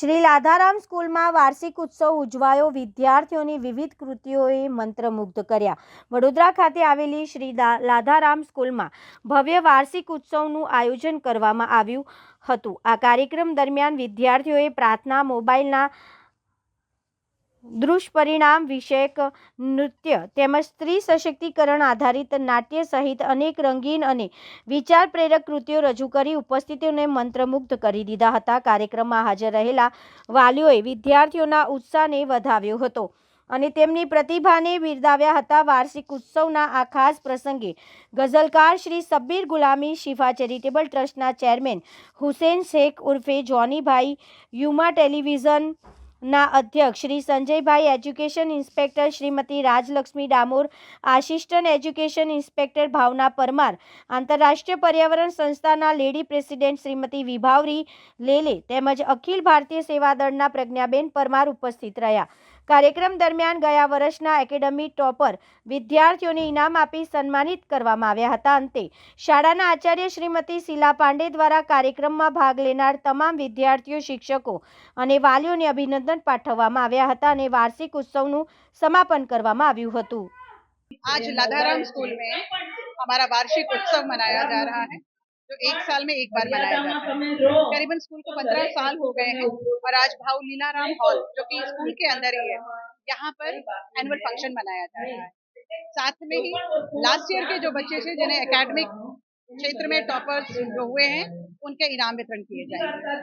શ્રી લાધારામ સ્કૂલમાં વાર્ષિક ઉત્સવ ઉજવાયો. વિદ્યાર્થીઓની વિવિધ કૃતિઓએ મંત્રમુગ્ધ કર્યા. વડોદરા ખાતે આવેલી શ્રી લાધારામ સ્કૂલમાં ભવ્ય વાર્ષિક ઉત્સવનું આયોજન કરવામાં આવ્યું હતું. આ કાર્યક્રમ દરમિયાન વિદ્યાર્થીઓએ પ્રાર્થના, મોબાઈલના દુષ્પરિણામ વિષયક નૃત્ય તેમજ સ્ત્રી સશક્તિકરણ આધારિત નાટ્ય સહિત અનેક રંગીન અને વિચાર પ્રેરક કૃતિઓ રજૂ કરી ઉપસ્થિતોને મંત્રમુગ્ધ કરી દીધા હતા. કાર્યક્રમમાં હાજર રહેલા વાલીઓએ વિદ્યાર્થીઓના ઉત્સાહને વધાવ્યો હતો અને તેમની પ્રતિભાને બિરદાવ્યા હતા. વાર્ષિક ઉત્સવના આ ખાસ પ્રસંગે ગઝલકાર શ્રી સબ્બીર ગુલામી શિફા ચેરિટેબલ ટ્રસ્ટના ચેરમેન હુસેન શેખ ઉર્ફે જોનીભાઈ, યુમા ટેલિવિઝન ના અધ્યક્ષ Shri Sanjaybhai, education inspector Shrimati Rajlakshmi Damor, assistant education inspector Bhavna Parmar, આંતરરાષ્ટ્રીય પર્યાવરણ સંસ્થાના લેડી પ્રેસિડેન્ટ શ્રીમતી વિભાવરી લેલે તેમજ અખિલ ભારતીય સેવા દળના પ્રજ્ઞાબેન પરમાર ઉપસ્થિત રહ્યા. કાર્યક્રમ દરમિયાન ગયા વર્ષના એકેડેમી ટોપર વિદ્યાર્થીઓને ઇનામ આપી સન્માનિત કરવામાં આવ્યા હતા. અંતે શાળાના આચાર્ય શ્રીમતી શીલા પાંડે દ્વારા કાર્યક્રમમાં ભાગ લેનાર તમામ વિદ્યાર્થીઓ, શિક્ષકો અને વાલીઓને અભિનંદન પાઠવવામાં આવ્યા હતા અને वार्षिक उत्सवનું समापन કરવામાં આવ્યું હતું. आज लाधाराम स्कूल में हमारा वार्षिक उत्सव मनाया जा रहा है, जो एक साल में एक बार मनाया जाता है। करीबन स्कूल को 15 साल हो गए हैं और आज भाव लीलाराम हॉल, जो कि स्कूल के अंदर ही है, यहाँ पर एनुअल फंक्शन मनाया जा रहा है। साथ में ही लास्ट ईयर के जो बच्चे थे जिन्हें एकेडमिक क्षेत्र में टॉपर्स जो हुए हैं, उनके इनाम वितरण किए जाएंगे।